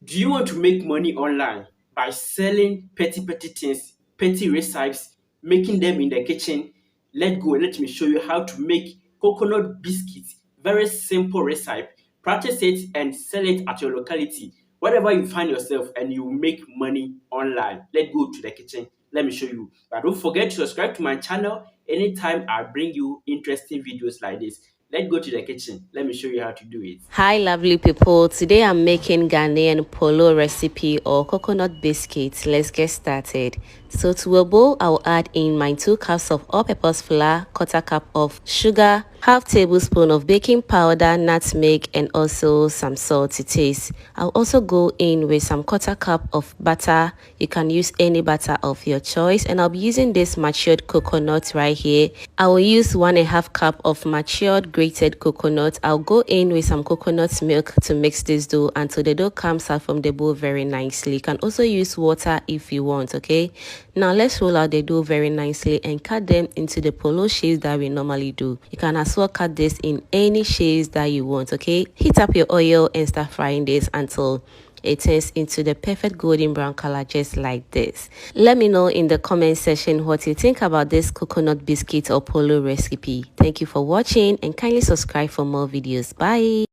Do you want to make money online by selling petty things, petty recipes, making them in the kitchen? Let go and let me show you how to make coconut biscuits. Very simple recipe. Practice it and sell it at your locality. Wherever you find yourself and you make money online. Let's go to the kitchen. Let me show you. But don't forget to subscribe to my channel anytime I bring you interesting videos like this. Let's go to the kitchen. Let me show you how to do it. Hi lovely people, today I'm making Ghanaian polo recipe or coconut biscuits. Let's get started. So to a bowl, I'll add in my 2 cups of all-purpose flour, 1/4 cup of sugar, half tablespoon of baking powder, nutmeg, and also some salt to taste. I'll also go in with some 1/4 cup of butter. You can use any butter of your choice, and I'll be using this matured coconut right here. I will use 1/2 cup of matured grated coconut. I'll go in with some coconut milk to mix this dough until the dough comes out from the bowl very nicely. You can also use water if you want, okay? Now let's roll out the dough very nicely and cut them into the polo shapes that we normally do. You can as well cut this in any shapes that you want, okay? Heat up your oil and start frying this until it turns into the perfect golden brown color, just like this. Let me know in the comment section what you think about this coconut biscuit or polo recipe. Thank you for watching and kindly subscribe for more videos. Bye.